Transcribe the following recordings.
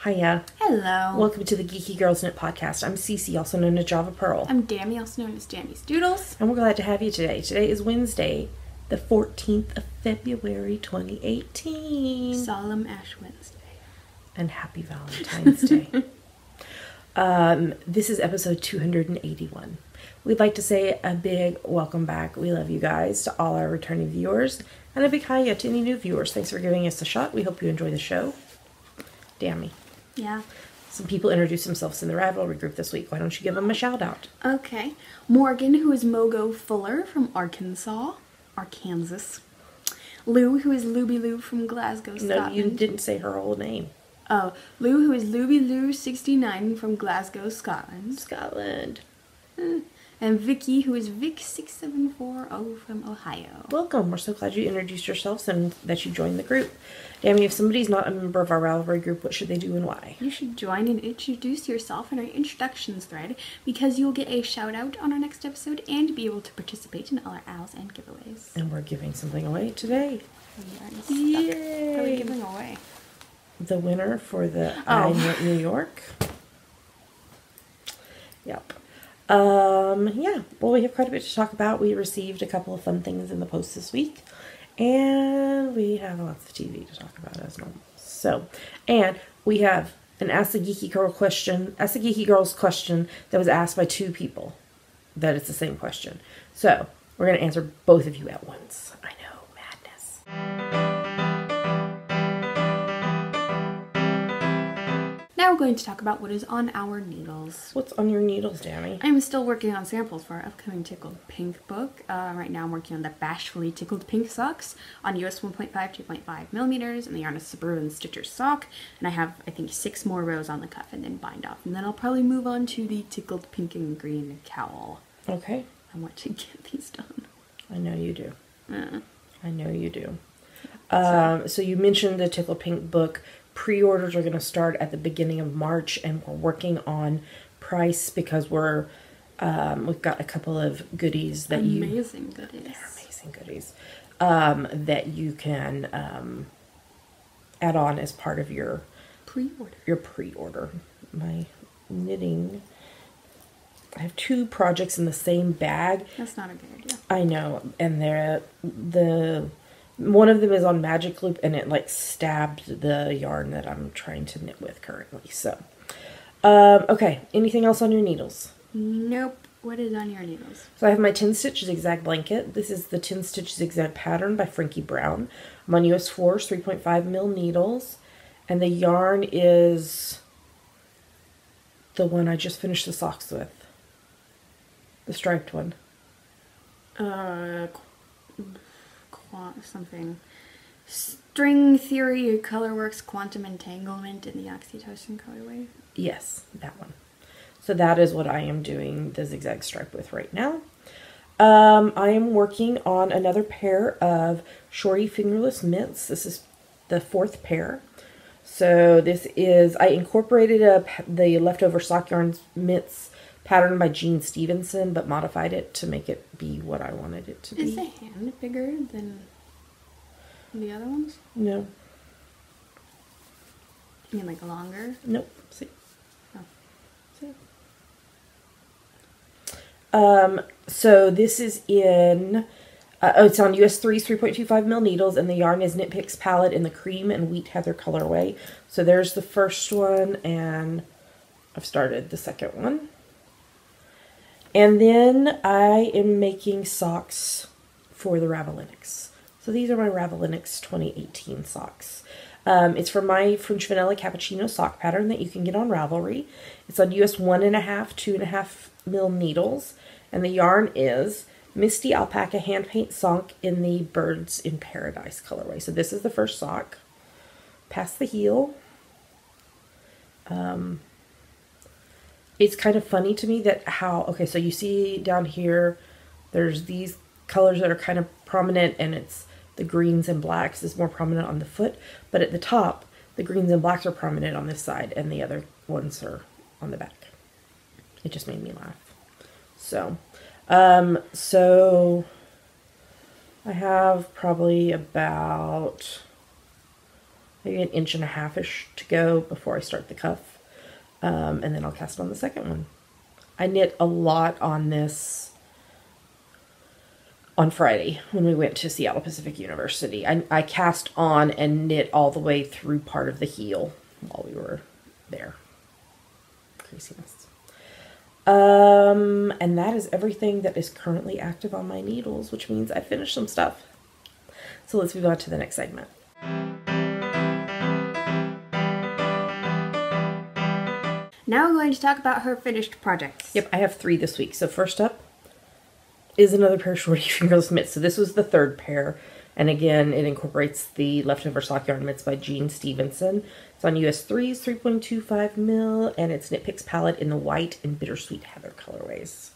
Hiya. Hello. Welcome to the Geeky Girls Knit Podcast. I'm Cece, also known as Java Pearl. I'm Dammy, also known as Dammy's Doodles. And we're glad to have you today. Today is Wednesday, the 14th of February, 2018. Solemn Ash Wednesday. And happy Valentine's Day. This is episode 281. We'd like to say a big welcome back. We love you guys to all our returning viewers. And a big hiya to any new viewers. Thanks for giving us a shot. We hope you enjoy the show. Dammy. Yeah. Some people introduced themselves in the Ravelry group this week. Why don't you give them a shout out? Okay. Morgan, who is Mogo Fuller from Arkansas. Lou, who is Luby Lou from Glasgow, Scotland. No, you didn't say her whole name. Oh, Lou, who is Luby Lou 69 from Glasgow, Scotland. Scotland. And Vicky, who is Vic 6740 from Ohio. Welcome. We're so glad you introduced yourselves and that you joined the group. Dammy, if somebody's not a member of our Ravelry group, what should they do and why? You should join and introduce yourself in our introductions thread because you'll get a shout out on our next episode and be able to participate in all our owls and giveaways. And we're giving something away today. Yay! What are we giving away? The winner for the I Knit New York. Yep. Yeah, well, we have quite a bit to talk about. We received a couple of fun things in the post this week, and we have lots of TV to talk about as normal. So, and we have an Ask the Geeky Girls question that was asked by two people. That it's the same question. So, we're going to answer both of you at once. I know, madness. Now we're going to talk about what is on our needles. What's on your needles, Dammy? I'm still working on samples for our upcoming Tickled Pink book. Right now I'm working on the Bashfully Tickled Pink socks on US 1.5, 2.5 millimeters, and the yarn is Suburban Stitcher sock. And I have, I think, 6 more rows on the cuff and then bind off. And then I'll probably move on to the Tickled Pink and Green cowl. Okay. I want to get these done. I know you do. I know you do. So you mentioned the Tickled Pink book. Pre-orders are going to start at the beginning of March, and we're working on price because we've got a couple of goodies that amazing goodies. They're amazing goodies that you can add on as part of your pre-order. My knitting. I have 2 projects in the same bag. That's not a good idea. I know, and one of them is on magic loop, and it like stabbed the yarn that I'm trying to knit with currently. So, okay. Anything else on your needles? Nope. What is on your needles? So I have my 10 stitch zigzag blanket. This is the 10 stitch zigzag pattern by Frankie Brown. I'm on US 4's 3.5 mil needles, and the yarn is the one I just finished the socks with. The striped one. Something. String Theory, Colorworks, Quantum Entanglement in the Oxytocin colorway. Yes, that one. So that is what I am doing the zigzag stripe with right now. I am working on another pair of shorty fingerless mitts. This is the 4th pair. So this is, I incorporated the leftover sock yarns mitts pattern by Jean Stevenson, but modified it to make it be what I wanted it to be. Is the hand bigger than the other ones? No. You mean like longer? Nope. See? Oh. See? So this is in, it's on US 3's 3.25 mil needles, and the yarn is Knit Picks Palette in the cream and wheat heather colorway. So there's the first one, and I've started the second one. And then I am making socks for the Ravelinics. So these are my Ravelinics 2018 socks. It's from my French Vanilla Cappuccino sock pattern that you can get on Ravelry. It's on US 1.5, 2.5 mil needles. And the yarn is Misty Alpaca Hand Paint Sock in the Birds in Paradise colorway. So this is the first sock. Past the heel. It's kind of funny to me that okay, so you see down here, there's these colors that are kind of prominent, and it's the greens and blacks is more prominent on the foot, but at the top, the greens and blacks are prominent on this side, and the other ones are on the back. It just made me laugh. So I have probably about maybe an inch and a half-ish to go before I start the cuff. And then I'll cast on the second one. I knit a lot on this on Friday when we went to Seattle Pacific University. I cast on and knit all the way through part of the heel while we were there. Craziness. And that is everything that is currently active on my needles, which means I finished some stuff. So let's move on to the next segment. Now we're going to talk about her finished projects. Yep, I have 3 this week. So first up is another pair of shorty fingerless mitts. So this was the 3rd pair. And again, it incorporates the leftover sock yarn mitts by Jean Stevenson. It's on US 3s, 3.25 mil, and it's Knit Picks palette in the white and bittersweet heather colorways.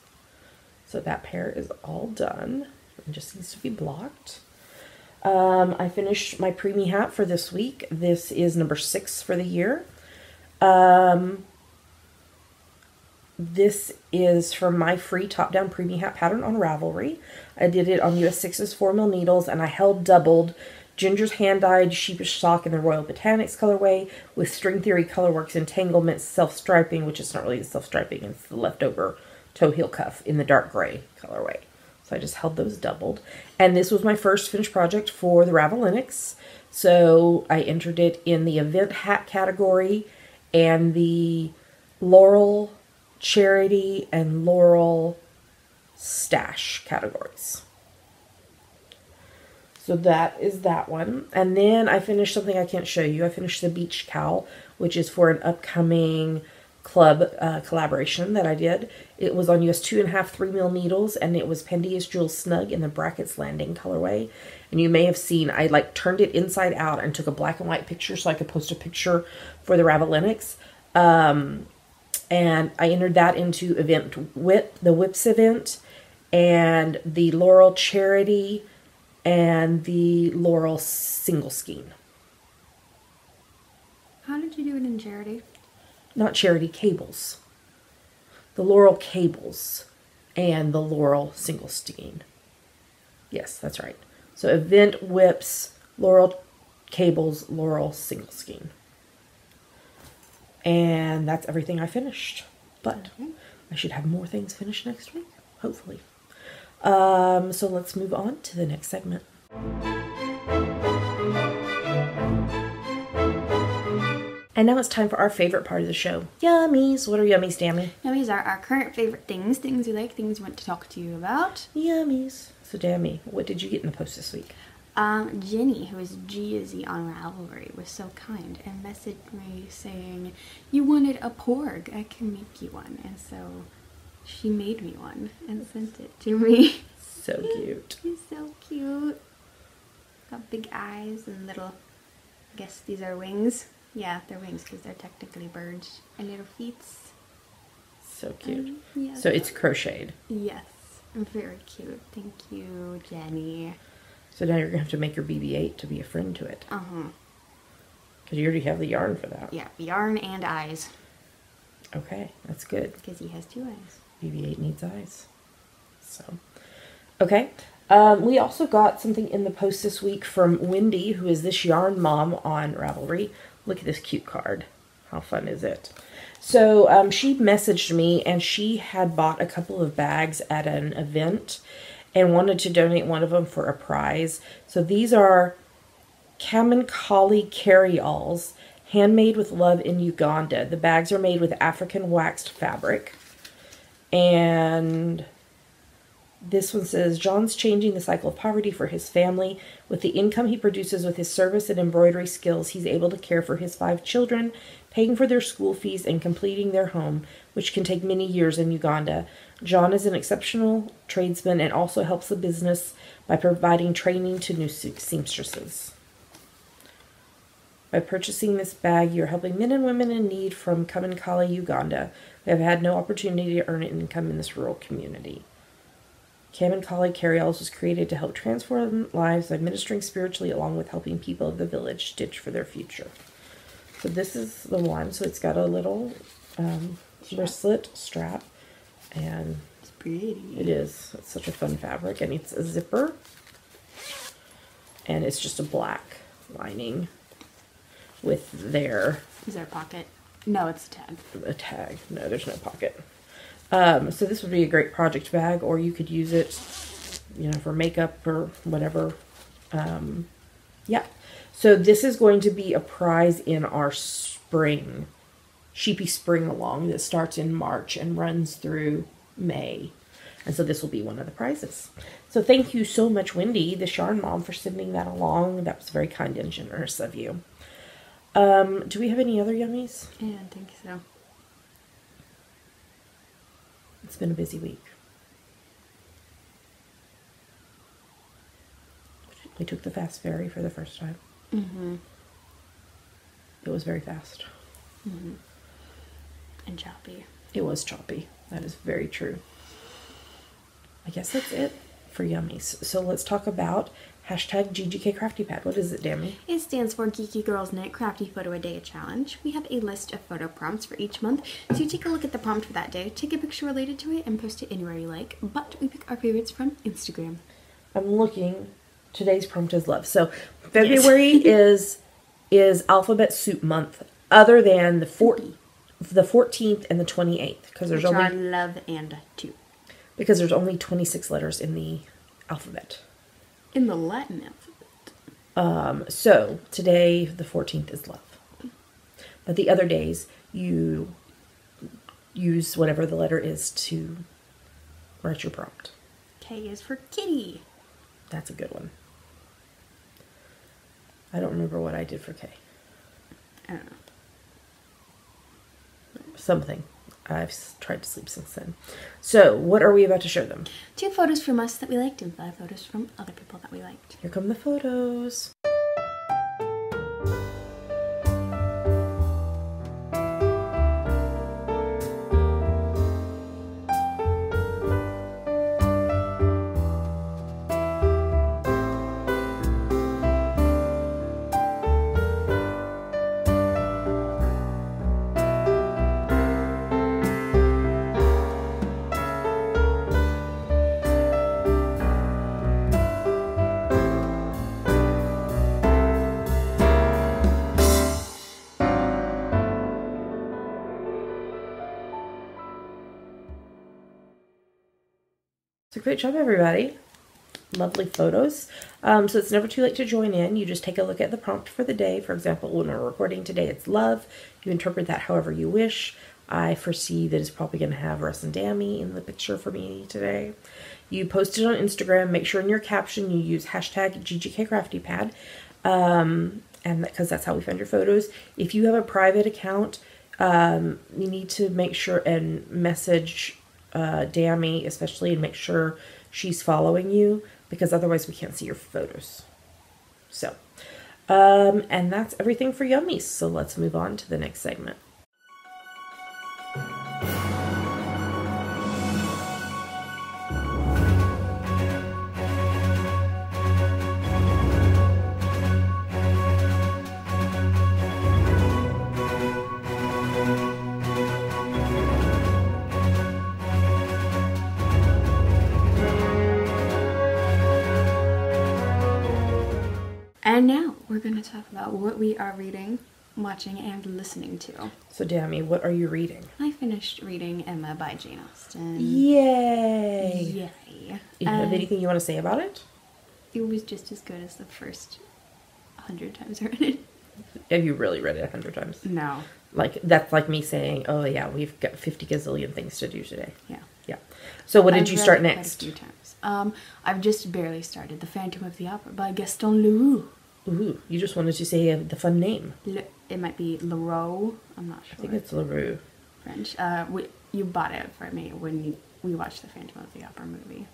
So that pair is all done. It just needs to be blocked. I finished my preemie hat for this week. This is number 6 for the year. This is from my free top-down preemie hat pattern on Ravelry. I did it on US 6's 4mm needles, and I held doubled Ginger's hand-dyed sheepish sock in the Royal Botanics colorway with String Theory Colorworks entanglement self-striping, which is not really the self-striping, it's the leftover toe heel cuff in the dark gray colorway. So I just held those doubled. And this was my first finished project for the Ravelinics. So I entered it in the event hat category and the Laurel Charity and Laurel Stash categories. So that is that one. And then I finished something I can't show you. I finished the Beach Cowl, which is for an upcoming club collaboration that I did. It was on US 2.5 3mm needles, and it was Pendius Jewel Snug in the Brackets Landing colorway. And you may have seen I like turned it inside out and took a black and white picture so I could post a picture for the Ravelinics. And I entered that into event the Whips event, and the Laurel Charity, and the Laurel Single Skein. How did you do it in Charity? Not Charity, Cables. The Laurel Cables and the Laurel Single Skein. Yes, that's right. So event Whips, Laurel Cables, Laurel Single Skein. And that's everything I finished. But I should have more things finished next week, hopefully. So let's move on to the next segment. And now it's time for our favorite part of the show. Yummies. What are yummies, Dammy? Yummies are our current favorite things. Things we like, things we want to talk to you about. Yummies. So Dammy, what did you get in the post this week? Jenny, who is Geeky on Ravelry, was so kind and messaged me saying, "You wanted a porg, I can make you one." And so she made me one and sent it to me. So cute. He's so cute. Got big eyes and little, I guess these are wings. Yeah, they're wings because they're technically birds. And little feet. So cute. Yes. So it's crocheted. Yes. Very cute. Thank you, Jenny. So now you're going to have to make your BB-8 to be a friend to it. Uh-huh. Because you already have the yarn for that. Yeah, yarn and eyes. Okay, that's good. Because he has 2 eyes. BB-8 needs eyes. So, okay. We also got something in the post this week from Wendy, who is this yarn mom on Ravelry. Look at this cute card. How fun is it? So she messaged me, and she had bought a couple of bags at an event and wanted to donate one of them for a prize. So these are Kamenkali carry-alls, handmade with love in Uganda. The bags are made with African waxed fabric. And this one says, John's changing the cycle of poverty for his family. With the income he produces with his service and embroidery skills, he's able to care for his 5 children, paying for their school fees and completing their home, which can take many years in Uganda. John is an exceptional tradesman and also helps the business by providing training to new seamstresses. By purchasing this bag, you're helping men and women in need from Kamenkali, Uganda, who have had no opportunity to earn an income in this rural community. Kamenkali Carry-Alls was created to help transform lives by ministering spiritually along with helping people of the village stitch for their future. So this is the one. So it's got a little wristlet strap. And it's pretty. It is. It's such a fun fabric. And it's a zipper. And it's just a black lining. with their... Is there a pocket? No, it's a tag. A tag. No, there's no pocket. So this would be a great project bag, or you could use it, you know, for makeup or whatever. Yeah. So this is going to be a prize in our spring, Sheepy Spring Along that starts in March and runs through May. And so this will be one of the prizes. So thank you so much, Wendy, the Yarn Mom, for sending that along. That was very kind and generous of you. Do we have any other yummies? Yeah, I think so. It's been a busy week. We took the fast ferry for the first time. Mm-hmm. It was very fast. Mm-hmm. And choppy. It was choppy. That is very true. I guess that's it for yummies. So let's talk about hashtag GGK Crafty Pad. What is it, Dammy? It stands for Geeky Girls Knit Crafty Photo a Day Challenge. We have a list of photo prompts for each month, so you take a look at the prompt for that day, take a picture related to it, and post it anywhere you like. But we pick our favorites from Instagram. I'm looking. Today's prompt is love. So February is alphabet soup month, other than the 14th and the 28th, because there's only love and 2. Because there's only 26 letters in the alphabet. In the Latin alphabet. So today, the 14th is love. But the other days, you use whatever the letter is to write your prompt. K is for kitty. That's a good one. I don't remember what I did for K. I don't know. Something. I've tried to sleep since then. So, what are we about to show them? 2 photos from us that we liked and 5 photos from other people that we liked. Here come the photos. So great job, everybody. Lovely photos. So it's never too late to join in. You just take a look at the prompt for the day. For example, when we're recording today, it's love. You interpret that however you wish. I foresee that it's probably going to have Russ and Dammy in the picture for me today. You post it on Instagram. Make sure in your caption you use hashtag GGKCraftyPad. And because that's how we find your photos. If you have a private account, you need to make sure and message Dammy especially, and make sure she's following you, because otherwise we can't see your photos. So and that's everything for yummies, so let's move on to the next segment. And now we're going to talk about what we are reading, watching, and listening to. So Dammy, what are you reading? I finished reading Emma by Jane Austen. Yay! Yay. You have anything you want to say about it? It was just as good as the first 100 times I read it. Have you really read it 100 times? No. Like, that's like me saying, oh yeah, we've got 50 gazillion things to do today. Yeah. Yeah. So what did you start read it next? quite a few times. I've just barely started The Phantom of the Opera by Gaston Leroux. Ooh, you just wanted to say the fun name. It might be Leroux. I'm not sure. I think it's Leroux. French. You bought it for me when we watched the Phantom of the Opera movie.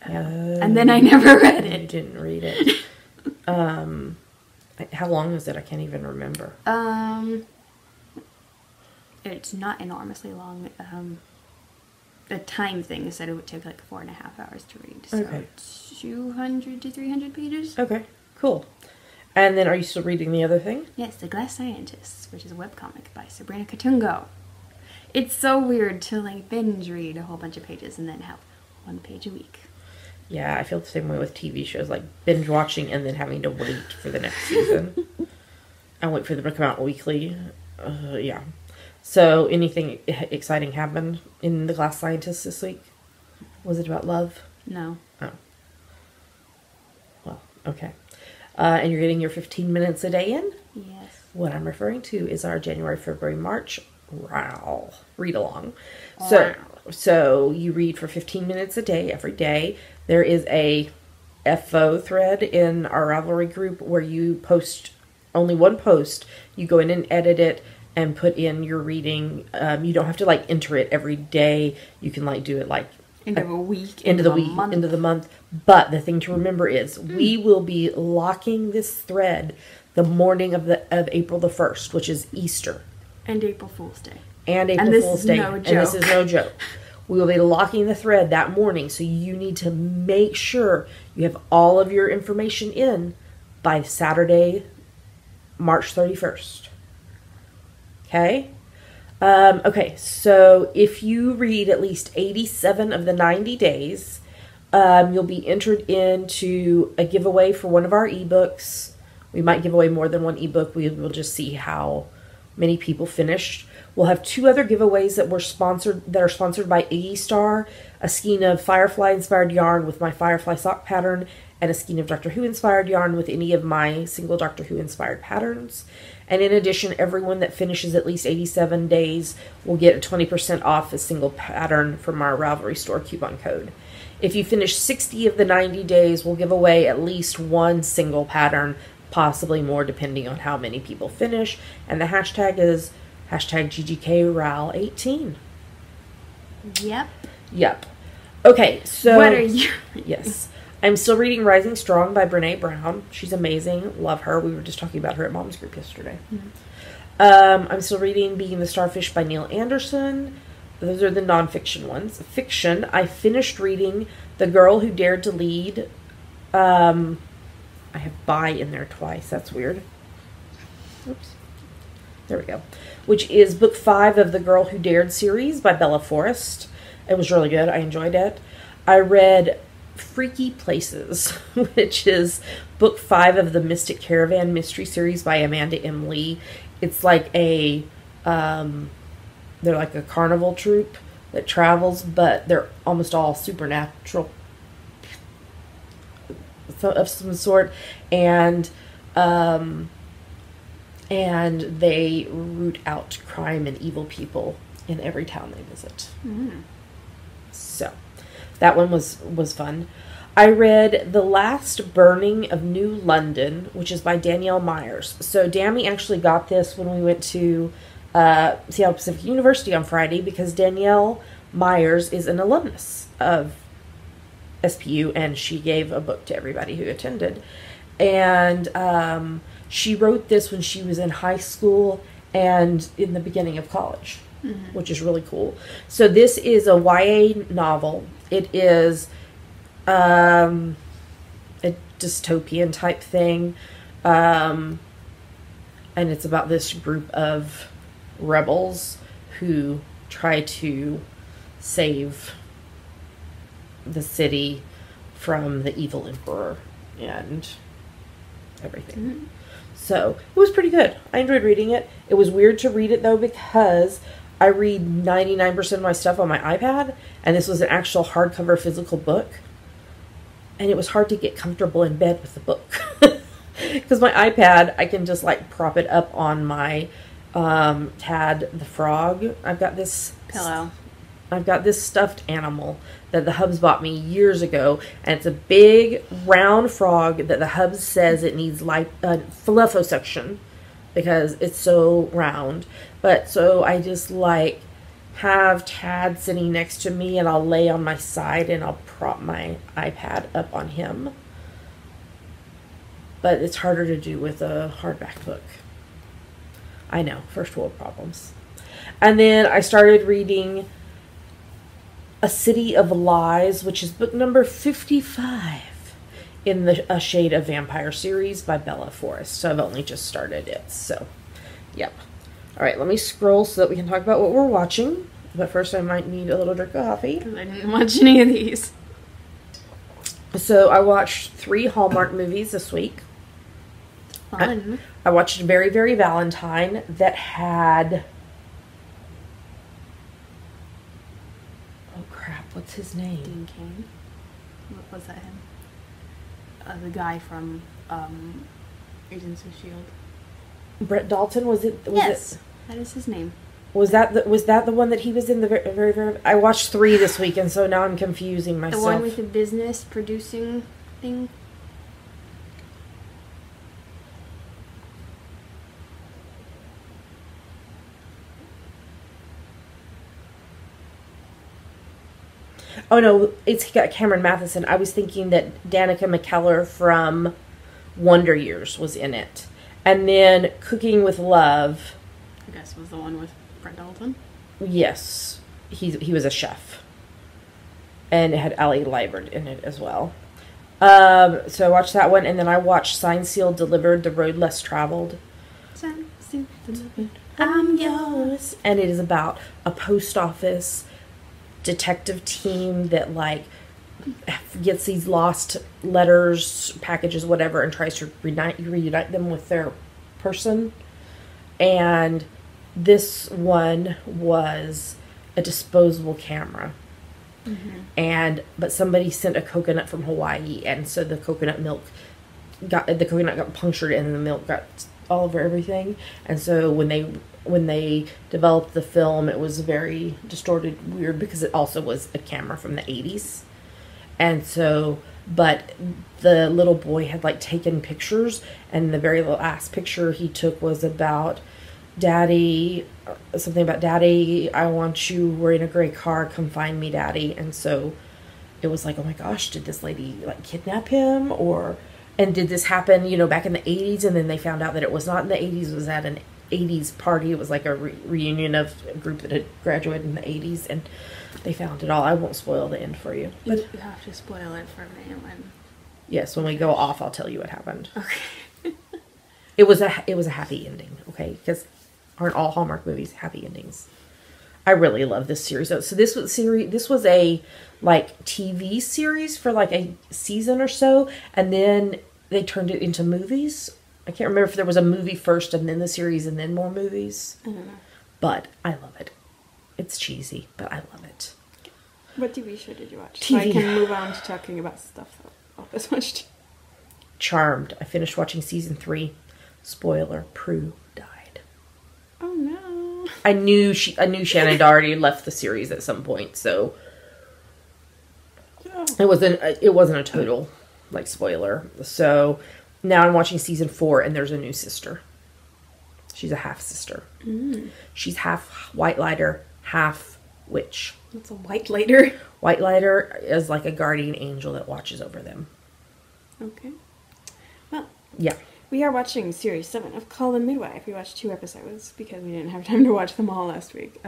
And then I never read it. You didn't read it. How long is it? I can't even remember. It's not enormously long. The time thing said it would take like 4.5 hours to read. So Okay. 200 to 300 pages. Okay, cool. And then are you still reading the other thing? Yes, The Glass Scientists, which is a webcomic by Sabrina Katungo. It's so weird to like binge read a whole bunch of pages and then have 1 page a week. Yeah, I feel the same way with TV shows, like binge watching and then having to wait for the next season. I wait for them to come out weekly. Yeah. So, anything exciting happened in The Glass Scientist this week? Was it about love? No. Oh. Well, okay. And you're getting your 15 minutes a day in? Yes. What I'm referring to is our January, February, March read along. So you read for 15 minutes a day every day. There is a FO thread in our Ravelry group where you post only one post. You go in and edit it and put in your reading. You don't have to like enter it every day. You can like do it like end of a week, end of the week, end of the month. But the thing to remember is we will be locking this thread the morning of April the 1st, which is Easter. And April Fool's Day. And April Fool's Day. And this is no joke. We will be locking the thread that morning, so you need to make sure you have all of your information in by Saturday, March 31st. Okay? Okay, so if you read at least 87 of the 90 days, you'll be entered into a giveaway for one of our ebooks. We might give away more than one ebook. We will just see how many people finished. We'll have 2 other giveaways that are sponsored by Iggy Star, a skein of Firefly inspired yarn with my Firefly sock pattern, and a skein of Doctor Who inspired yarn with any of my single Doctor Who inspired patterns. And in addition, everyone that finishes at least 87 days will get a 20% off a single pattern from our Ravelry store coupon code. If you finish 60 of the 90 days, we'll give away at least 1 single pattern, possibly more depending on how many people finish. And the hashtag is #GGKRAL18. Yep. Okay, so... What are you... Yes. I'm still reading Rising Strong by Brene Brown. She's amazing. Love her. We were just talking about her at Mom's group yesterday. I'm still reading Being the Starfish by Neil Anderson. Those are the nonfiction ones. Fiction, I finished reading The Girl Who Dared to Lead. I have by in there twice. That's weird. Oops. There we go. Which is book 5 of the Girl Who Dared series by Bella Forrest. It was really good. I enjoyed it. I read Freaky Places, which is book 5 of the Mystic Caravan mystery series by Amanda M. Lee. It's like a, they're like a carnival troupe that travels, but they're almost all supernatural of some sort, and they root out crime and evil people in every town they visit. So that one was fun. I read The Last Burning of New London, which is by Danielle Myers. So Dammy actually got this when we went to Seattle Pacific University on Friday, because Danielle Myers is an alumnus of SPU, and she gave a book to everybody who attended. And she wrote this when she was in high school and in the beginning of college, which is really cool. So this is a YA novel. It is a dystopian type thing, and it's about this group of rebels who try to save the city from the evil emperor and everything. So it was pretty good. I enjoyed reading it. It was weird to read it though, because I read 99% of my stuff on my iPad, and this was an actual hardcover physical book, and it was hard to get comfortable in bed with the book. Because my iPad, I can just like prop it up on my Tad the frog. I've got this pillow. I've got this stuffed animal that the Hubs bought me years ago, and it's a big round frog that the Hubs says it needs liposuction because it's so round. But so I just like have Tad sitting next to me, and I'll lay on my side and I'll prop my iPad up on him. But it's harder to do with a hardback book. I know, first world problems. And then I started reading A City of Lies, which is book number 55 in the A Shade of Vampire series by Bella Forrest. So I've only just started it. So, yep. All right, let me scroll so that we can talk about what we're watching. But first I might need a little drink of coffee. I didn't watch any of these. So I watched 3 Hallmark movies this week. Fun. I watched Very, Very Valentine that had... Oh, crap. What's his name? Dean Cain. What was that him? The guy from Agents of S.H.I.E.L.D. Brett Dalton, was it? Yes, that is his name. Was that the one that he was in the very, very... I watched 3 this week, and so now I'm confusing myself. The one with the business producing thing? Oh, no, it's got Cameron Matheson. I was thinking that Danica McKellar from Wonder Years was in it. And then Cooking with Love. I guess was the one with Brett Dalton. Yes. He was a chef. And it had Ali Liebert in it as well. So I watched that one, and then I watched Signed, Sealed, Delivered, The Road Less Traveled. Signed, Sealed, Delivered. I'm yours. And it is about a post office detective team that, like, gets these lost letters, packages, whatever, and tries to reunite them with their person. And this one was a disposable camera. Mm-hmm. But somebody sent a coconut from Hawaii, and so the coconut got punctured and the milk got all over everything. And so when they developed the film, it was very distorted, weird, because it also was a camera from the 80s. And so, but the little boy had, like, taken pictures, and the very last picture he took was about Daddy, something about Daddy, I want you, we're in a gray car, come find me, Daddy. And so it was like, oh my gosh, did this lady, like, kidnap him? And did this happen, back in the 80s? And then they found out that it was not in the 80s, it was at an 80s party. It was like a reunion of a group that had graduated in the 80s, and they found it all. I won't spoil the end for you. But you have to spoil it for me Yes, when we go off, I'll tell you what happened. Okay. It was a happy ending, okay? Because aren't all Hallmark movies happy endings? I really love this series. So this was a, like, TV series for like a season or so, and then they turned it into movies. I can't remember if there was a movie first and then the series and then more movies. I don't know. But I love it. It's cheesy, but I love it. What TV show did you watch? TV. So I can move on to talking about stuff that I've always watched. Charmed. I finished watching season 3. Spoiler, Prue died. Oh no. I knew Shannon Doherty left the series at some point, so it wasn't a total, like, spoiler. So now I'm watching season 4, and there's a new sister. She's a half sister. She's half white lighter, half witch. What's a white lighter? White lighter is like a guardian angel that watches over them. Okay. Well, yeah. We are watching Series 7 of Call the Midwife. We watched 2 episodes because we didn't have time to watch them all last week.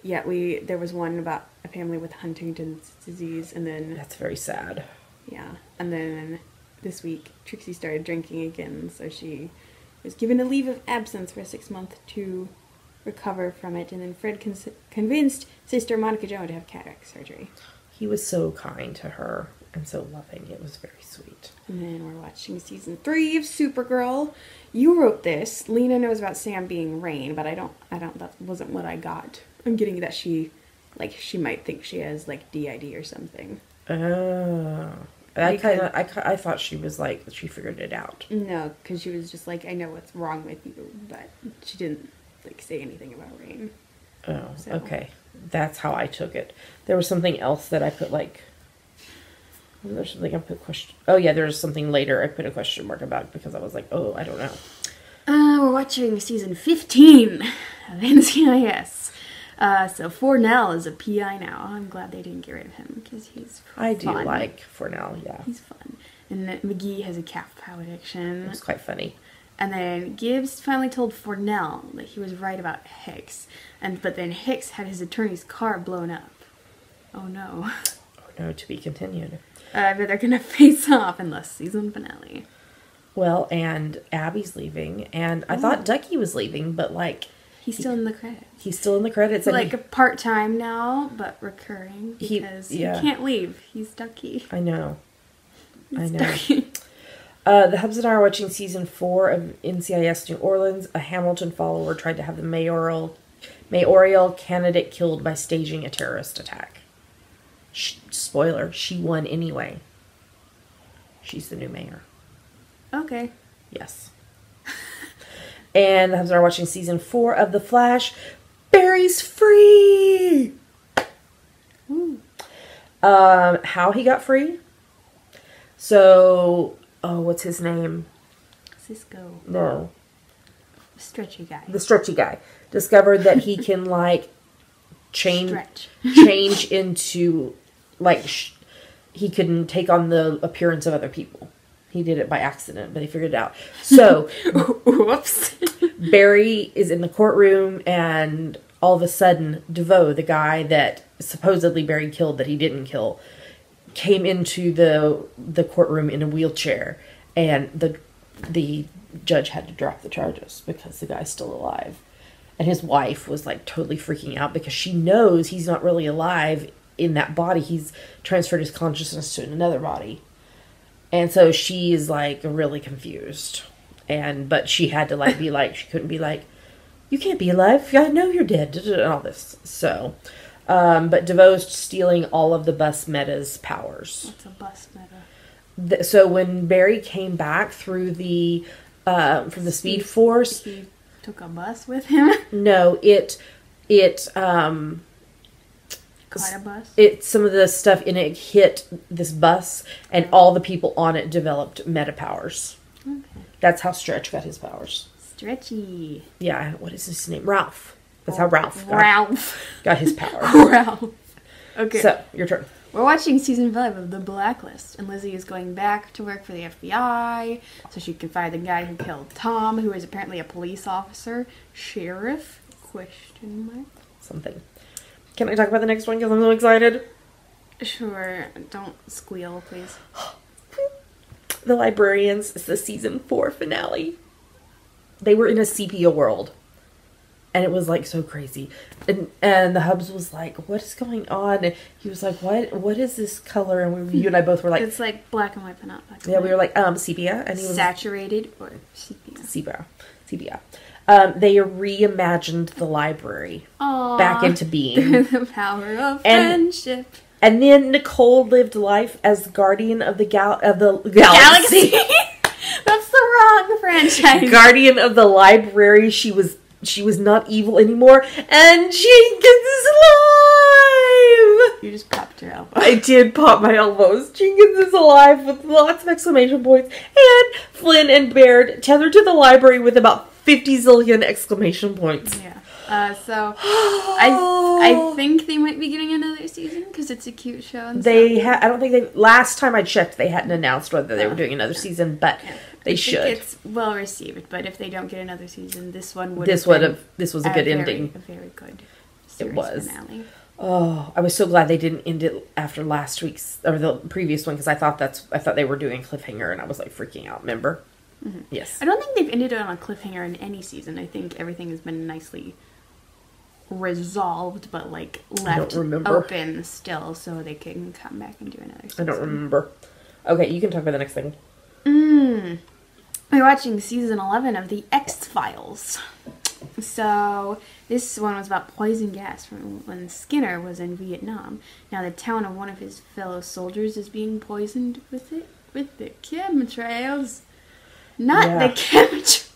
Yeah, there was one about a family with Huntington's disease, and then... That's very sad. Yeah, and then this week, Trixie started drinking again, so she was given a leave of absence for 6 months to recover from it, and then Fred convinced Sister Monica Joan to have cataract surgery. He was so kind to her and so loving. It was very sweet. And then we're watching season 3 of Supergirl. You wrote this. Lena knows about Sam being Rain, but I don't, that wasn't what I got. I'm getting that she might think she has, like, DID or something. Oh. I thought she was like, she figured it out. No, because she was just like, I know what's wrong with you, but she didn't, like, say anything about Rain. Oh, so. Okay. That's how I took it. There was something else that I put, like... There's something I put question... Oh, yeah, there's something later I put a question mark about because I was like, oh, I don't know. We're watching season 15 of NCIS. So Fornell is a PI now. I'm glad they didn't get rid of him because he's fun. I do like Fornell, yeah. He's fun. And McGee has a cat pow addiction. It was quite funny. And then Gibbs finally told Fornell that he was right about Hicks. But then Hicks had his attorney's car blown up. Oh no. Oh no, to be continued. But they're gonna face off in the season finale. Well, and Abby's leaving, and I thought Ducky was leaving, but, like... He's still in the credits. He's still in the credits. And like, part-time now, but recurring, because he can't leave. He's Ducky. I know. He's Ducky. The Hubs and I are watching season 4 of NCIS New Orleans. A Hamilton follower tried to have the mayoral candidate killed by staging a terrorist attack. Spoiler, she won anyway. She's the new mayor. Okay. Yes. And the Hubs are watching season 4 of The Flash. Barry's free! Ooh. How he got free? So, what's his name? Cisco. No. Stretchy guy. The stretchy guy. Discovered that he can, like, change into, like, he can take on the appearance of other people. He did it by accident, but he figured it out. So, whoops. Barry is in the courtroom, and all of a sudden, DeVoe, the guy that supposedly Barry killed that he didn't kill, came into the courtroom in a wheelchair, and the judge had to drop the charges because the guy's still alive. And his wife was, like, totally freaking out because she knows he's not really alive in that body. He's transferred his consciousness to another body. And so she is, like, really confused. But she had to, like, be like, she couldn't be like, you can't be alive. I know you're dead. And all this. So, but DeVoe's stealing all of the bus meta's powers. What's a bus meta? So when Barry came back through the, from the Speed Force. He took a bus with him? No, Quite a bus? Some of the stuff in it hit this bus, and all the people on it developed meta powers. Okay. That's how Stretch got his powers. Stretchy. Yeah, what is his name? Ralph. That's how Ralph got his powers. Ralph. Okay. So, your turn. We're watching season 5 of The Blacklist, and Lizzie is going back to work for the FBI so she can find the guy who killed Tom, who is apparently a police officer. Sheriff? Question mark? Something. Can I talk about the next one because I'm so excited? Sure. Don't squeal, please. The Librarians is the season 4 finale. They were in a sepia world. And it was, like, so crazy. And the Hubs was like, what is going on? And he was like, what is this color? And you and I both were like... It's like black and white, but not black and yeah, white. we were like, sepia. And he was saturated or sepia? Sepia. They reimagined the library back into being. The power of friendship. And then Nicole lived life as guardian of the galaxy. That's the wrong franchise. Guardian of the library. She was not evil anymore, and Jenkins is alive! You just popped your elbow. I did pop my elbows. Jenkins is alive with lots of exclamation points, and Flynn and Baird tethered to the library with about 50 zillion exclamation points. Yeah. So I think they might be getting another season because it's a cute show. And I don't think they. Last time I checked, they hadn't announced whether they were doing another season, but they should. It's well received, but if they don't get another season, this one would. This was a good ending. A very good series it was. Finale. Oh, I was so glad they didn't end it after last week's or the previous one because I thought they were doing cliffhanger and I was like freaking out. Remember? Mm-hmm. Yes. I don't think they've ended it on a cliffhanger in any season. I think everything has been nicely resolved, but like left open still, so they can come back and do another season. I don't remember. Okay, you can talk about the next thing. We're watching season 11 of The X-Files. So this one was about poison gas from when Skinner was in Vietnam. Now the town of one of his fellow soldiers is being poisoned with the chemtrails. Not the chemtrails.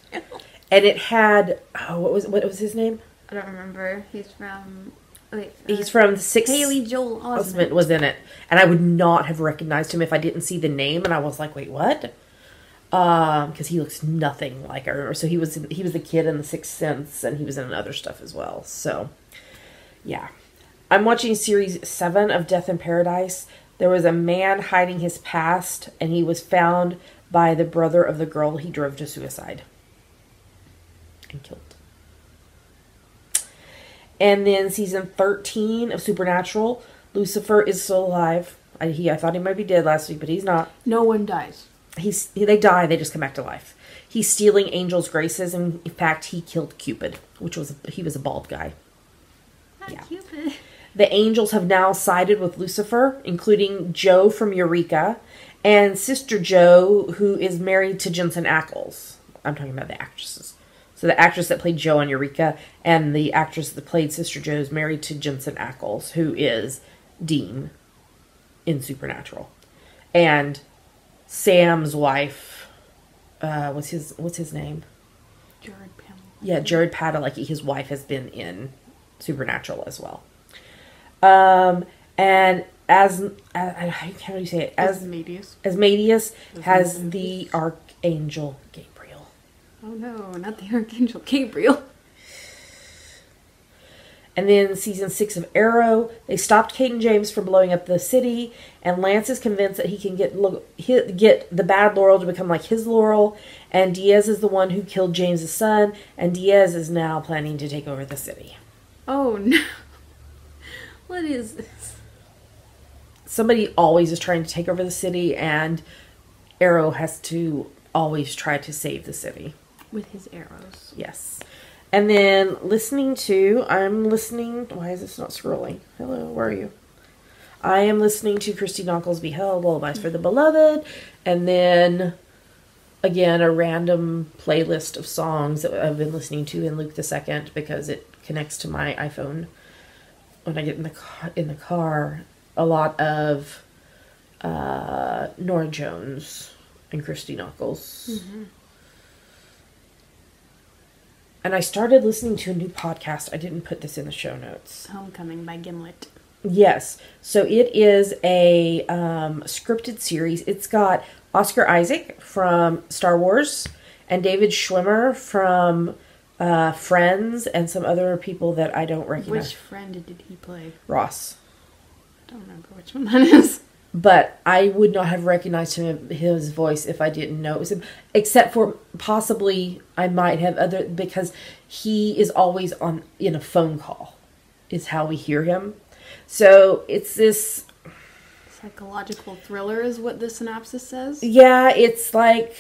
And it had what was his name? I don't remember. He's from the Sixth. Haley Joel Osment was in it, and I would not have recognized him if I didn't see the name. And I was like, "Wait, what?" Because he looks nothing like I remember. So he was the kid in The Sixth Sense, and he was in other stuff as well. So, yeah, I'm watching series 7 of Death in Paradise. There was a man hiding his past, and he was found by the brother of the girl he drove to suicide and killed. And then season 13 of Supernatural, Lucifer is still alive. I thought he might be dead last week, but he's not. No one dies. They die, they just come back to life. He's stealing angels' graces, and in fact, he killed Cupid, he was a bald guy. Cupid. The angels have now sided with Lucifer, including Joe from Eureka, and Sister Jo, who is married to Jensen Ackles. I'm talking about the actresses. So the actress that played Jo on Eureka and the actress that played Sister Jo is married to Jensen Ackles, who is Dean in Supernatural. And Sam's wife, what's his name? Jared Padalecki. Yeah, Jared Padalecki. His wife has been in Supernatural as well. And how do you say it? Asmodeus has the Archangel Gabriel. Oh no, not the Archangel Gabriel. And then season 6 of Arrow, they stopped Kate and James from blowing up the city, and Lance is convinced that he can get the bad Laurel to become like his Laurel, and Diaz is the one who killed James's son, and Diaz is now planning to take over the city. Oh no. What is this? Somebody always is trying to take over the city, and Arrow has to always try to save the city. With his arrows. Yes. And then why is this not scrolling? Hello, where are you? I am listening to Christy Nockels' Beheld, Lullabies for the Beloved, and then, again, a random playlist of songs that I've been listening to in Luke II because it connects to my iPhone when I get in the car. A lot of Nora Jones and Christy Nockels. Mm-hmm. And I started listening to a new podcast. I didn't put this in the show notes. Homecoming by Gimlet. Yes. So it is a scripted series. It's got Oscar Isaac from Star Wars and David Schwimmer from Friends and some other people that I don't recognize. Which friend did he play? Ross. I don't remember which one that is. But I would not have recognized his voice if I didn't know it was him. Except for possibly I might have because he is always in a phone call is how we hear him. So it's this psychological thriller is what the synopsis says. Yeah, it's like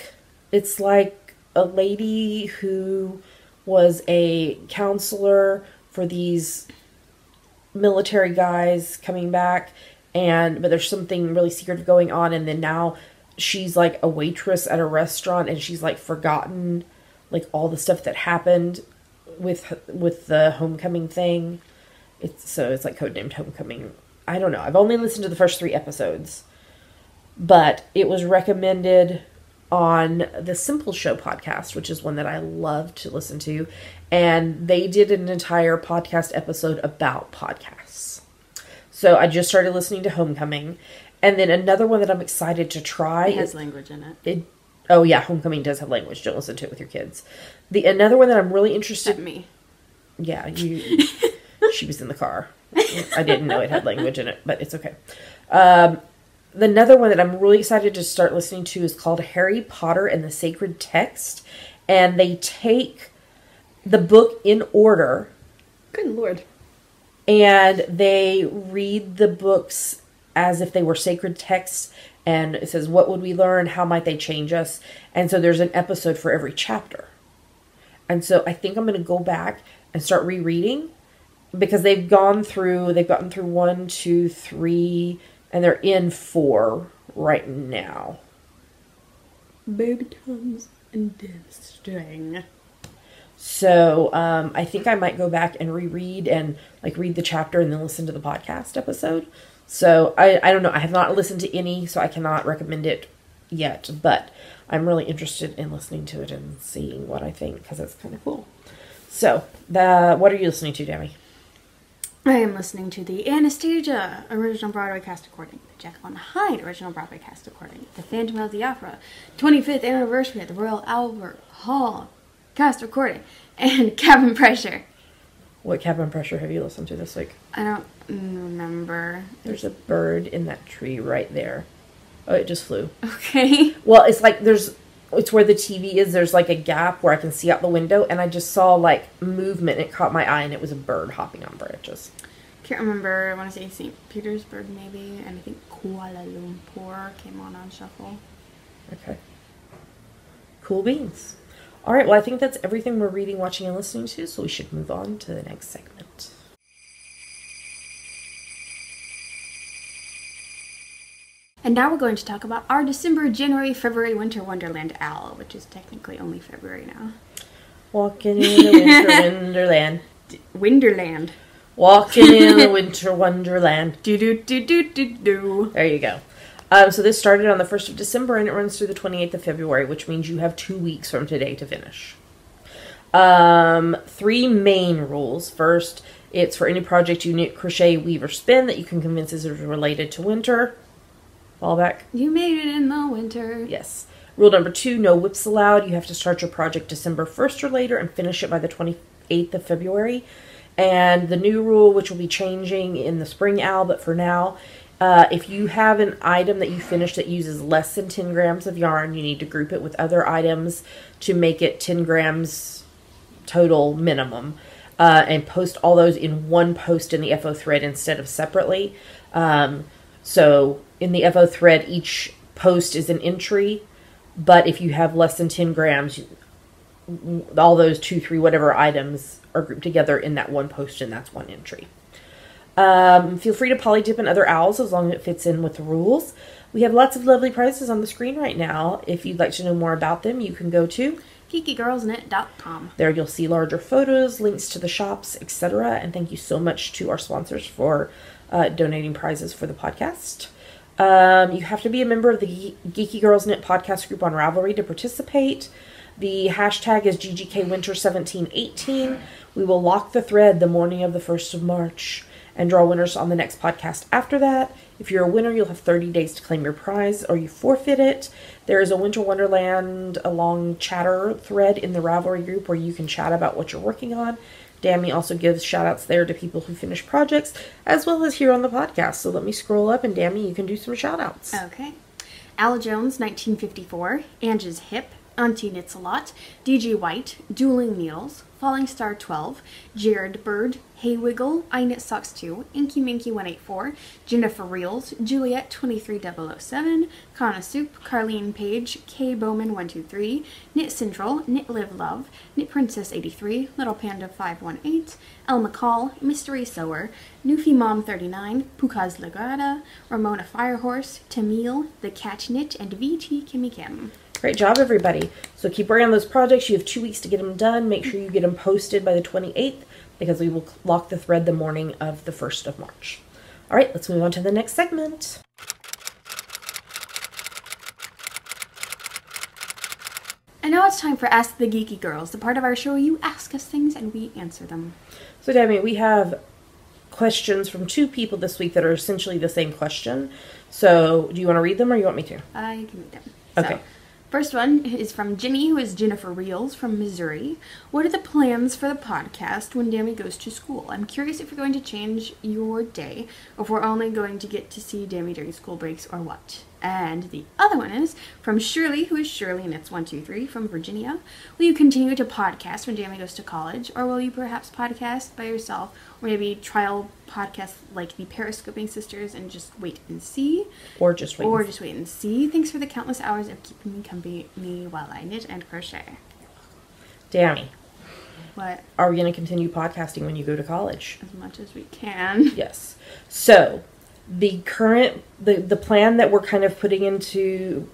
a lady who was a counselor for these military guys coming back. But there's something really secretive going on, and then now she's like a waitress at a restaurant, and she's like forgotten like all the stuff that happened with the homecoming thing. It's like codenamed Homecoming. I don't know. I've only listened to the first 3 episodes, but it was recommended on the Simple Show podcast, which is one that I love to listen to, and they did an entire podcast episode about podcasts. So I just started listening to Homecoming. And then another one that I'm excited to try. It has language in it. Oh yeah, Homecoming does have language. Don't listen to it with your kids. Another one that I'm really interested in. Me. Yeah, she was in the car. I didn't know it had language in it, but it's okay. Another one that I'm really excited to start listening to is called Harry Potter and the Sacred Text. And they take the book in order. Good Lord. And they read the books as if they were sacred texts. And it says, what would we learn? How might they change us? And so there's an episode for every chapter. And so I think I'm going to go back and start rereading. Because they've gotten through 1, 2, 3, and they're in 4 right now. Baby comes in this string. So, I think I might go back and reread and like read the chapter and then listen to the podcast episode. So, I don't know. I have not listened to any, so I cannot recommend it yet. But I'm really interested in listening to it and seeing what I think because it's kind of cool. So, what are you listening to, Demi? I am listening to the Anastasia original Broadway cast recording, the Jekyll and Hyde original Broadway cast recording, the Phantom of the Opera 25th anniversary at the Royal Albert Hall cast recording, and Cabin Pressure. What Cabin Pressure have you listened to this week? I don't remember. There's a bird in that tree right there. Oh, it just flew. Okay. Well, it's like it's where the TV is. There's like a gap where I can see out the window, and I just saw like movement. It caught my eye, and it was a bird hopping on branches. Can't remember. I want to say St. Petersburg maybe, and I think Kuala Lumpur came on shuffle. Okay. Cool beans. All right, well, I think that's everything we're reading, watching, and listening to, so we should move on to the next segment. And And now we're going to talk about our December, January, February, Winter Wonderland Owl, which is technically only February now. Walking in the winter wonderland. Winderland. Walking in the winter wonderland. Do. There you go. So this started on the 1st of December and it runs through the 28th of February, which means you have 2 weeks from today to finish. 3 main rules. First, it's for any project you knit, crochet, weave, or spin that you can convince is related to winter. Fall back. You made it in the winter. Yes. Rule number 2, no whips allowed. You have to start your project December 1st or later and finish it by the 28th of February. And the new rule, which will be changing in the spring owl, but for now, if you have an item that you finish that uses less than 10 grams of yarn, you need to group it with other items to make it 10 grams total minimum. And post all those in one post in the FO thread instead of separately. So in the FO thread, each post is an entry, but if you have less than 10 grams, all those 2, 3, whatever items are grouped together in that one post, and that's one entry. Feel free to poly dip in other owls as long as it fits in with the rules. We have lots of lovely prizes on the screen right now. If you'd like to know more about them, you can go to GeekyGirlsKnit.com. There you'll see larger photos, links to the shops, etc. And thank you so much to our sponsors for donating prizes for the podcast. You have to be a member of the Geeky Girls Knit podcast group on Ravelry to participate. The hashtag is GGKWinter1718. We will lock the thread the morning of the 1st of March and draw winners on the next podcast after that. If you're a winner, you'll have 30 days to claim your prize or you forfeit it. There is a Winter Wonderland along chatter thread in the Ravelry group where you can chat about what you're working on. Dammy also gives shout outs there to people who finish projects as well as here on the podcast. So let me scroll up and Dammy, you can do some shout outs. Okay. Al Jones, 1954, Angie's Hip, Auntie Knits a Lot, DJ White, Dueling Needles, Falling Star 12, Jared Bird, Hey Wiggle, I Knit Socks 2, Inky Minky 184, Jennifer Reels, Juliet 23007, Kana Soup, Carlene Page, K Bowman 123, Knit Central, Knit Live Love, Knit Princess 83, Little Panda 518, El McCall, Mystery Sewer, Newfie Mom 39, Pukaz Lagrada, Ramona Firehorse, Tamil, The Cat Knit, and VT Kimmy Kim. Great job, everybody. So keep working on those projects. You have 2 weeks to get them done. Make sure you get them posted by the 28th because we will lock the thread the morning of the 1st of March. All right, let's move on to the next segment. And now it's time for Ask the Geeky Girls, the part of our show where you ask us things and we answer them. So, Dammy, we have questions from 2 people this week that are essentially the same question. So, do you want to read them or you want me to? I can read them. Okay. So, first one is from Ginny, who is Jennifer Reels from Missouri. What are the plans for the podcast when Dammy goes to school? I'm curious if you're going to change your day, or if we're only going to get to see Dammy during school breaks, or what. And the other one is from Shirley, who is Shirley Knits123 from Virginia. Will you continue to podcast when Dammy goes to college, or will you perhaps podcast by yourself, or maybe trial podcasts like the Periscoping Sisters and just wait and see? Or just wait and see. Thanks for the countless hours of keeping me company while I knit and crochet. Dammy. What? Are we going to continue podcasting when you go to college? As much as we can. Yes. So, the plan that we're kind of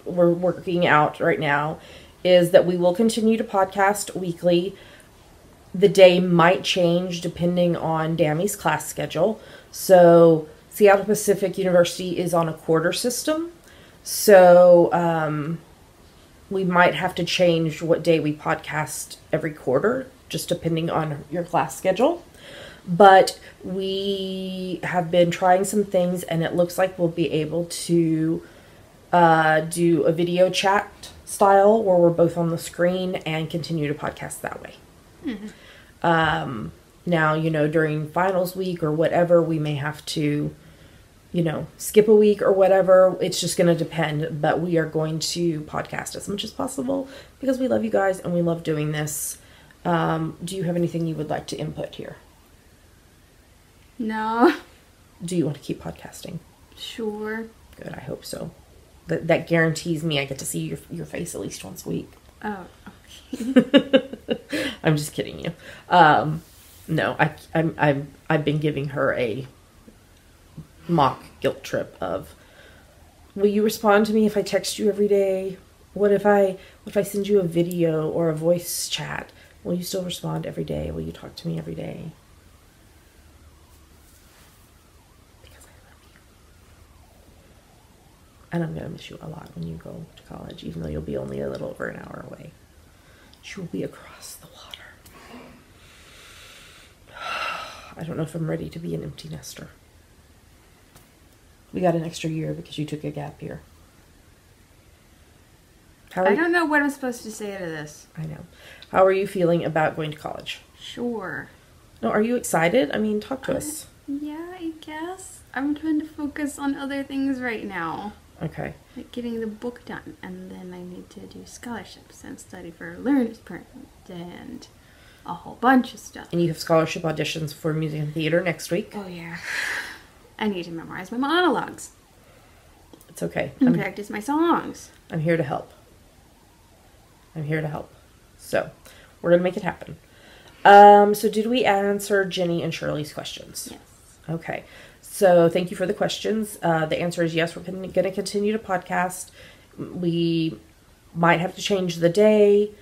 we're working out right now is that we will continue to podcast weekly. The day might change depending on Dammy's class schedule. So Seattle Pacific University is on a quarter system. So we might have to change what day we podcast every quarter, just depending on your class schedule. But we have been trying some things, and it looks like we'll be able to do a video chat style where we're both on the screen and continue to podcast that way. Mm-hmm. Now, during finals week or whatever, we may have to, skip a week or whatever. It's just going to depend, but we are going to podcast as much as possible because we love you guys and we love doing this. Do you have anything you would like to input here? No. Do you want to keep podcasting? Sure. Good, I hope so. That guarantees me I get to see your face at least once a week. Oh, okay. I'm just kidding you. No, I've been giving her a mock guilt trip of Will you respond to me if I text you every day? What if I send you a video or a voice chat? Will you still respond every day? Will you talk to me every day? Because I love you. And I'm going to miss you a lot when you go to college, even though you'll be only a little over an hour away. You will be across the water. I don't know if I'm ready to be an empty nester. We got an extra year because you took a gap year. I don't know what I'm supposed to say to this. I know. How are you feeling about going to college? Sure. No, are you excited? I mean, talk to us. Yeah, I guess. I'm trying to focus on other things right now. Okay. Like getting the book done. And then I need to do scholarships and study for a learner's permit and a whole bunch of stuff. And you have scholarship auditions for music and theater next week. Oh, yeah. I need to memorize my monologues. It's okay. And practice my songs. I'm here to help. I'm here to help. So, we're going to make it happen. So did we answer Jenny and Shirley's questions? Yes. Okay. So thank you for the questions. The answer is yes, we're going to continue to podcast. We might have to change the day,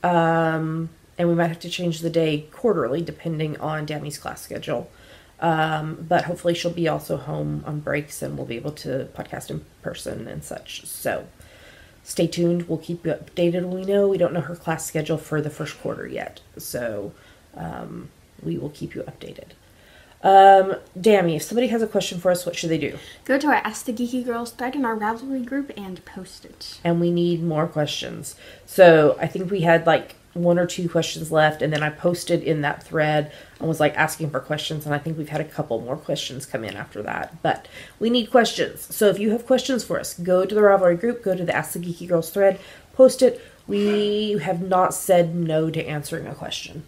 and we might have to change the day quarterly depending on Dammy's class schedule. But hopefully she'll be also home on breaks and we'll be able to podcast in person and such. So stay tuned. We'll keep you updated when we know. We don't know her class schedule for the first quarter yet. So we will keep you updated. Dammy, if somebody has a question for us, what should they do? Go to our Ask the Geeky Girls thread in our Ravelry group and post it. And we need more questions. So I think we had like 1 or 2 questions left, and then I posted in that thread and was like asking for questions, and I think we've had a couple more questions come in after that. But we need questions. So if you have questions for us, go to the Ravelry group, go to the Ask the Geeky Girls thread, post it. We have not said no to answering a question.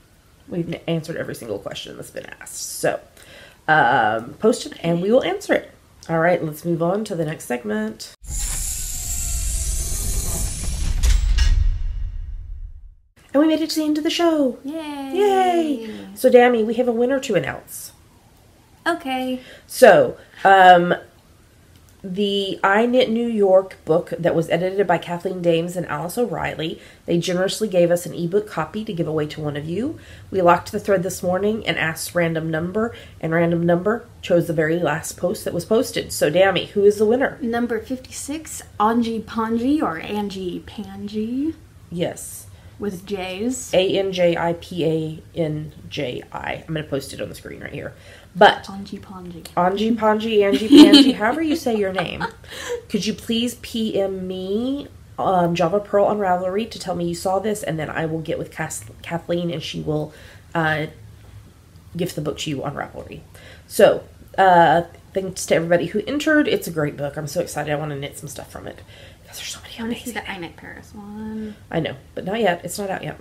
We've answered every single question that's been asked. So post it and we will answer it. All right, let's move on to the next segment. And we made it to the end of the show. Yay! Yay! So, Dammy, we have a winner to announce. Okay. So, the I Knit New York book that was edited by Kathleen Dames and Alice O'Reilly, they generously gave us an ebook copy to give away to one of you. We locked the thread this morning and asked random number, and random number chose the very last post that was posted. So, Dammy, who is the winner? Number 56, Anji Panji, or Angie Panji. Yes. With J's. Anjipanji. I'm going to post it on the screen right here. But Anji Panji. Anji Panji, Angie Panji, however you say your name. Could you please PM me Java Pearl on Ravelry to tell me you saw this, and then I will get with Kathleen and she will gift the book to you on Ravelry. So, thanks to everybody who entered. It's a great book. I'm so excited. I want to knit some stuff from it. Because there's so many I want to see amazing. the I Knit Paris one. I know, but not yet. It's not out yet.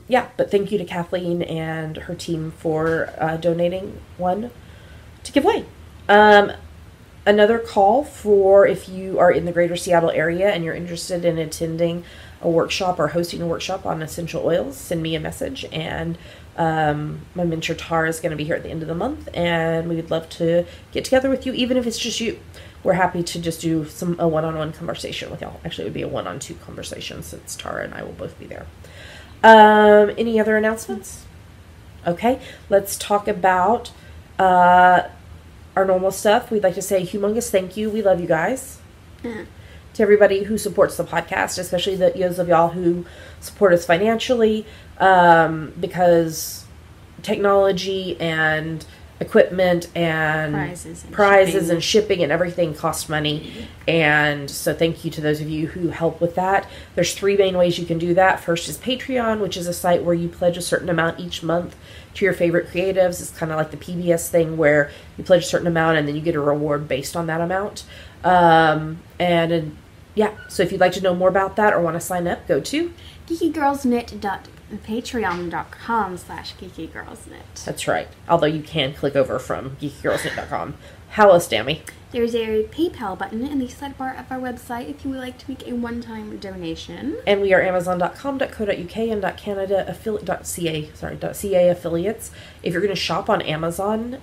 Yeah, but thank you to Kathleen and her team for donating one to give away. Another call for if you are in the greater Seattle area and you're interested in attending a workshop or hosting a workshop on essential oils, send me a message. And my mentor Tara is going to be here at the end of the month, and we would love to get together with you, even if it's just you. We're happy to just do a one-on-one conversation with y'all. Actually, it would be a 1-on-2 conversation since Tara and I will both be there. Any other announcements? Okay, let's talk about our normal stuff. We'd like to say humongous thank you. We love you guys. To everybody who supports the podcast, especially those of y'all who support us financially, because technology and equipment and prizes and shipping and everything cost money. And so thank you to those of you who help with that. There's 3 main ways you can do that. First is Patreon, which is a site where you pledge a certain amount each month to your favorite creatives. It's kind of like the PBS thing where you pledge a certain amount and then you get a reward based on that amount. Yeah, so if you'd like to know more about that or want to sign up, go to geekygirlsknit.patreon.com/geekygirlsknit. That's right. Although you can click over from geekygirlsknit.com. How else, Dammy? There's a PayPal button in the sidebar of our website if you would like to make a one-time donation. And we are amazon.com.co.uk and .ca affiliates. If you're going to shop on Amazon,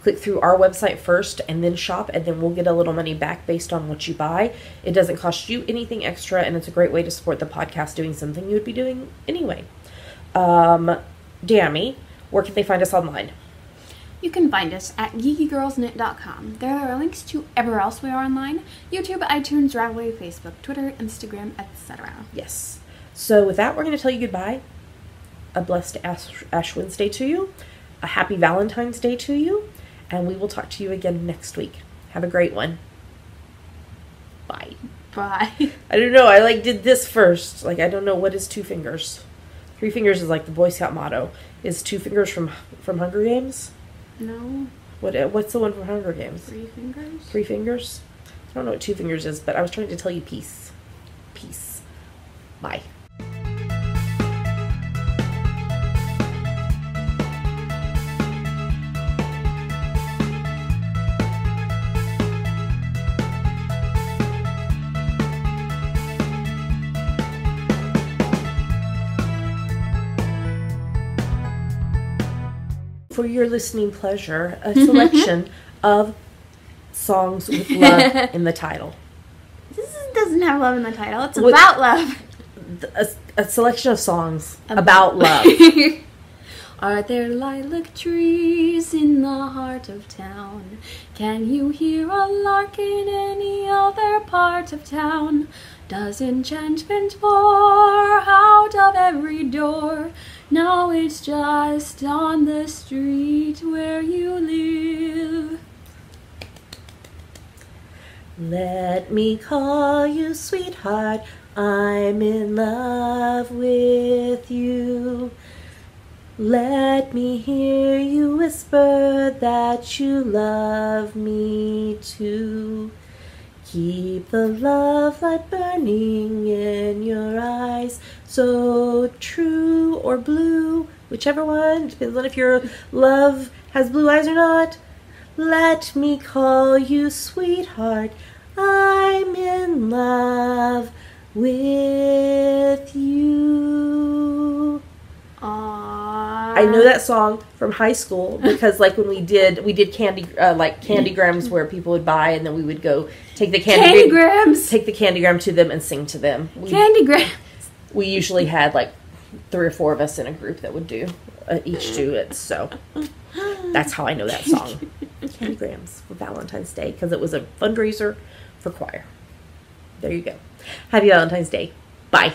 click through our website first and then shop, and then we'll get a little money back based on what you buy. It doesn't cost you anything extra, and it's a great way to support the podcast doing something you would be doing anyway. Dammy, where can they find us online? You can find us at geekygirlsknit.com. There are links to everywhere else we are online: YouTube, iTunes, Ravelry, Facebook, Twitter, Instagram, etc. Yes. So with that, we're going to tell you goodbye. A blessed Ash Wednesday to you. A happy Valentine's Day to you. And we will talk to you again next week. Have a great one. Bye. Bye. I don't know. I did this first. I don't know what is 2 fingers. 3 fingers is like the Boy Scout motto. Is 2 fingers from Hunger Games? No. What's the one from Hunger Games? 3 fingers. 3 fingers? I don't know what 2 fingers is, but I was trying to tell you peace. Peace. Bye. For your listening pleasure, a selection of songs with love in the title. This doesn't have love in the title. It's about love. A selection of songs about love. Are there lilac trees in the heart of town? Can you hear a lark in any other part of town? Does enchantment pour out of every door? No, it's just on the street where you live. Let me call you sweetheart, I'm in love with you. Let me hear you whisper that you love me too. Keep the love light burning in your eyes, so true or blue, whichever one, depends on if your love has blue eyes or not. Let me call you sweetheart, I'm in love with you. Aww. I know that song from high school because, when we did candygrams where people would buy, and then we would go take the candygram to them and sing to them. Candygrams. We usually had 3 or 4 of us in a group that would do each do it. So that's how I know that song. Candygrams for Valentine's Day, because it was a fundraiser for choir. There you go. Happy Valentine's Day. Bye.